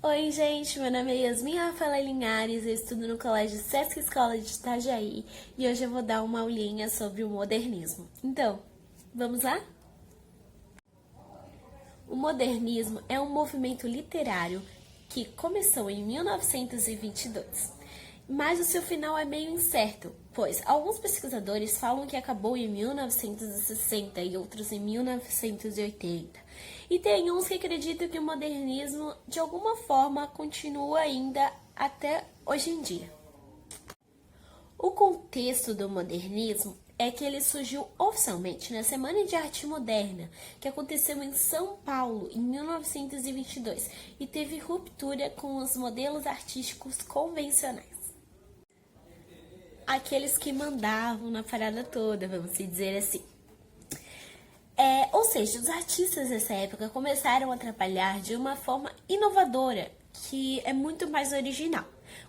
Oi, gente, meu nome é Yasmin Rafaela Linhares, eu estudo no Colégio Sesc Escola de Itajaí e hoje eu vou dar uma aulinha sobre o modernismo. Então, vamos lá? O modernismo é um movimento literário que começou em 1922, mas o seu final é meio incerto, pois alguns pesquisadores falam que acabou em 1960 e outros em 1980. E tem uns que acreditam que o modernismo, de alguma forma, continua ainda até hoje em dia. O contexto do modernismo é que ele surgiu oficialmente na Semana de Arte Moderna, que aconteceu em São Paulo em 1922 e teve ruptura com os modelos artísticos convencionais. Aqueles que mandavam na parada toda, vamos dizer assim. Ou seja, os artistas dessa época começaram a trabalhar de uma forma inovadora, que é muito mais original.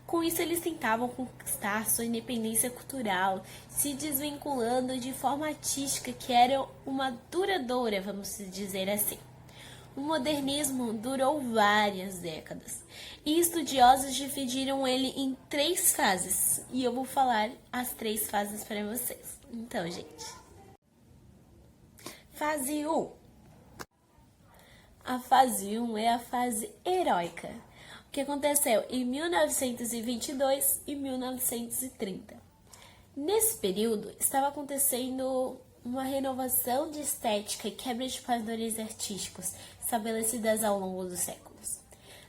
Com isso, eles tentavam conquistar sua independência cultural, se desvinculando de forma artística que era uma duradoura, vamos dizer assim. O modernismo durou várias décadas e estudiosos dividiram ele em 3 fases e eu vou falar as 3 fases para vocês. Então, gente. Fase 1. A fase 1 é a fase heróica, que aconteceu em 1922 e 1930. Nesse período, estava acontecendo uma renovação de estética e quebra de padrões artísticos estabelecidas ao longo dos séculos.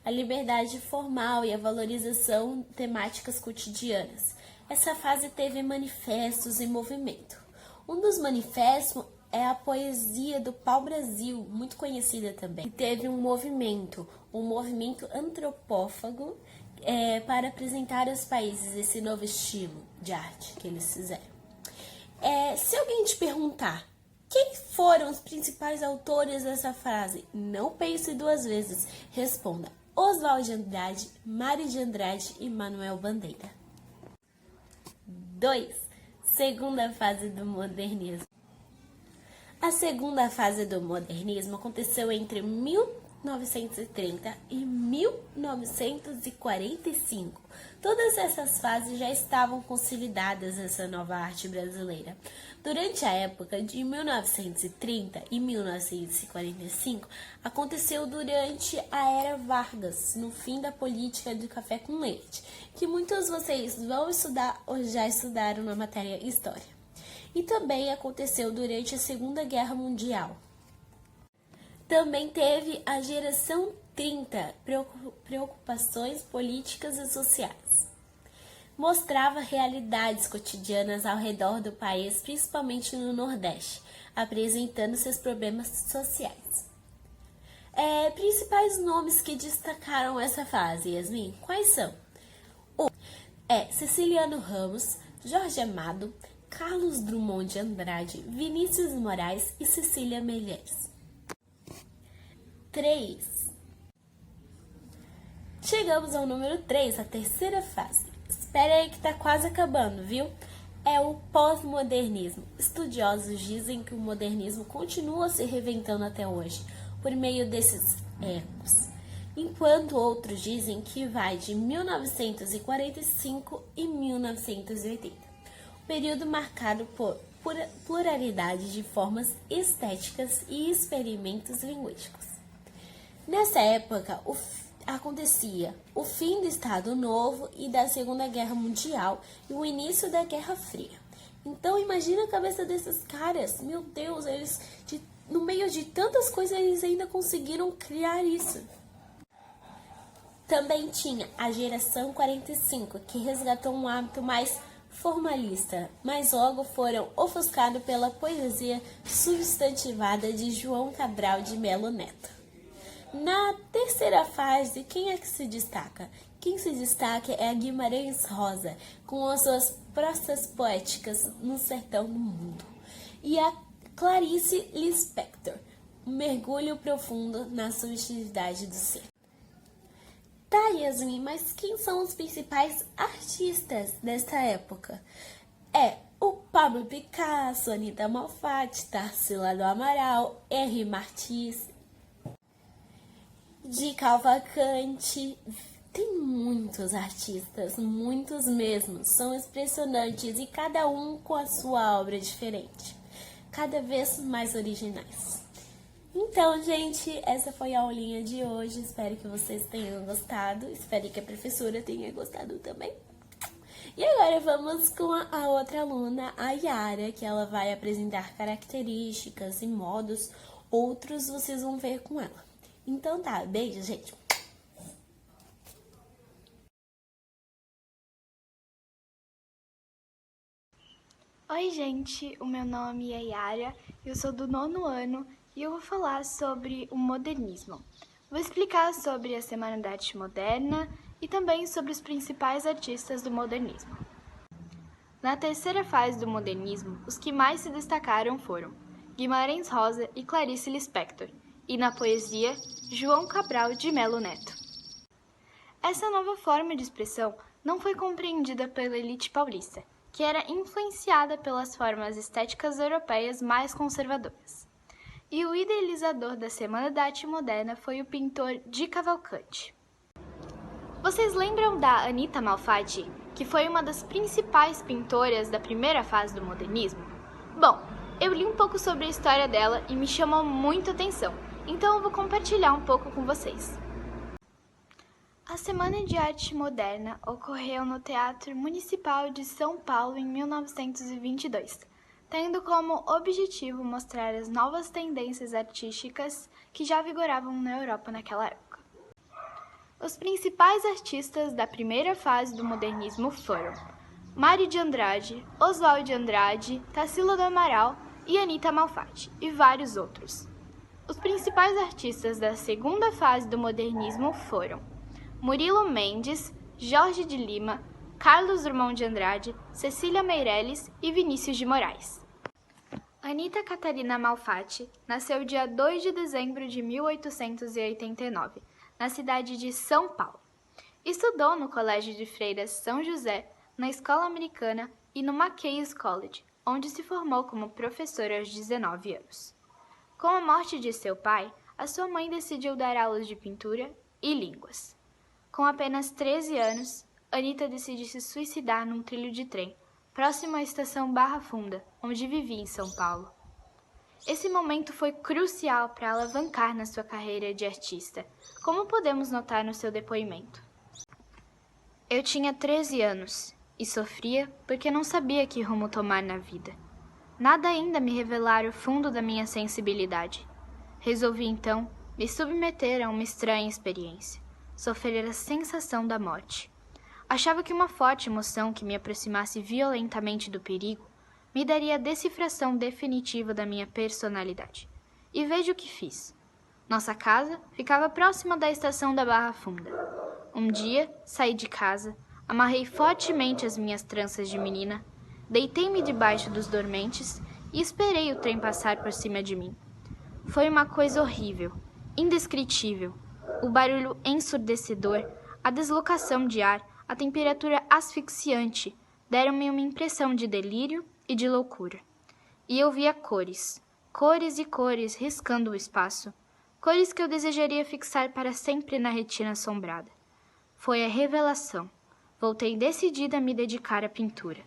A liberdade formal e a valorização de temáticas cotidianas. Essa fase teve manifestos em movimento. Um dos manifestos é a poesia do pau-brasil, muito conhecida também. E teve um movimento antropófago para apresentar aos países esse novo estilo de arte que eles fizeram. Se alguém te perguntar quem foram os principais autores dessa frase, não pense 2 vezes. Responda Oswald de Andrade, Mário de Andrade e Manuel Bandeira. 2. Segunda fase do modernismo. A segunda fase do modernismo aconteceu entre 1930 e 1945. Todas essas fases já estavam consolidadas nessa nova arte brasileira. Durante a época de 1930 e 1945, aconteceu durante a Era Vargas, no fim da política do café com leite, que muitos de vocês vão estudar ou já estudaram na matéria História. E também aconteceu durante a Segunda Guerra Mundial. Também teve a geração 30, preocupações políticas e sociais. Mostrava realidades cotidianas ao redor do país, principalmente no Nordeste, apresentando seus problemas sociais. Principais nomes que destacaram essa fase, Yasmin, quais são? Ceciliano Ramos, Jorge Amado, Carlos Drummond de Andrade, Vinícius Moraes e Cecília Meirelles. 3. Chegamos ao número 3, a terceira fase. Espera aí que tá quase acabando, viu? É o pós-modernismo. Estudiosos dizem que o modernismo continua se reinventando até hoje, por meio desses ecos. Enquanto outros dizem que vai de 1945 e 1980. Período marcado por pluralidade de formas estéticas e experimentos linguísticos. Nessa época, acontecia o fim do Estado Novo e da Segunda Guerra Mundial e o início da Guerra Fria. Então, imagina a cabeça desses caras. Meu Deus, eles, no meio de tantas coisas, eles ainda conseguiram criar isso. Também tinha a geração 45, que resgatou um hábito mais formalista, mas logo foram ofuscados pela poesia substantivada de João Cabral de Melo Neto. Na terceira fase, quem é que se destaca? Quem se destaca é a Guimarães Rosa, com as suas prosas poéticas no sertão do mundo, e a Clarice Lispector, um mergulho profundo na subjetividade do ser. Tá, Yasmin, mas quem são os principais artistas desta época? O Pablo Picasso, Anita Malfatti, Tarsila do Amaral, R. Martins. de Cavalcante. Tem muitos artistas, muitos mesmos, são impressionantes e cada um com a sua obra diferente, cada vez mais originais. Então, gente, essa foi a aulinha de hoje, espero que vocês tenham gostado, espero que a professora tenha gostado também. E agora vamos com a outra aluna, a Yara, que ela vai apresentar características e modos, outros vocês vão ver com ela. Então tá, beijo, gente! Oi, gente, o meu nome é Yara, eu sou do 9º ano e eu vou falar sobre o modernismo. Vou explicar sobre a Semana da Arte Moderna e também sobre os principais artistas do modernismo. Na terceira fase do modernismo, os que mais se destacaram foram Guimarães Rosa e Clarice Lispector, e na poesia, João Cabral de Melo Neto. Essa nova forma de expressão não foi compreendida pela elite paulista, que era influenciada pelas formas estéticas europeias mais conservadoras. E o idealizador da Semana da Arte Moderna foi o pintor de Cavalcante. Vocês lembram da Anita Malfatti, que foi uma das principais pintoras da primeira fase do modernismo? Bom, eu li um pouco sobre a história dela e me chamou muito a atenção, então eu vou compartilhar um pouco com vocês. A Semana de Arte Moderna ocorreu no Teatro Municipal de São Paulo em 1922, tendo como objetivo mostrar as novas tendências artísticas que já vigoravam na Europa naquela época. Os principais artistas da primeira fase do modernismo foram Mário de Andrade, Oswald de Andrade, Tarsila do Amaral e Anita Malfatti, e vários outros. Os principais artistas da segunda fase do modernismo foram Murilo Mendes, Jorge de Lima, Carlos Drummond de Andrade, Cecília Meirelles e Vinícius de Moraes. Anita Catarina Malfatti nasceu dia 2 de dezembro de 1889, na cidade de São Paulo. Estudou no Colégio de Freiras São José, na Escola Americana e no Mackays College, onde se formou como professora aos 19 anos. Com a morte de seu pai, a sua mãe decidiu dar aulas de pintura e línguas. Com apenas 13 anos, Anita decide se suicidar num trilho de trem, próximo à estação Barra Funda, onde vivia em São Paulo. Esse momento foi crucial para alavancar na sua carreira de artista, como podemos notar no seu depoimento. Eu tinha 13 anos e sofria porque não sabia que rumo tomar na vida. Nada ainda me revelara o fundo da minha sensibilidade. Resolvi então me submeter a uma estranha experiência. Sofrer a sensação da morte. Achava que uma forte emoção que me aproximasse violentamente do perigo me daria a decifração definitiva da minha personalidade. E veja o que fiz. Nossa casa ficava próxima da estação da Barra Funda. Um dia, saí de casa, amarrei fortemente as minhas tranças de menina, deitei-me debaixo dos dormentes e esperei o trem passar por cima de mim. Foi uma coisa horrível, indescritível. O barulho ensurdecedor, a deslocação de ar, a temperatura asfixiante deram-me uma impressão de delírio e de loucura. E eu via cores, cores e cores riscando o espaço, cores que eu desejaria fixar para sempre na retina assombrada. Foi a revelação. Voltei decidida a me dedicar à pintura.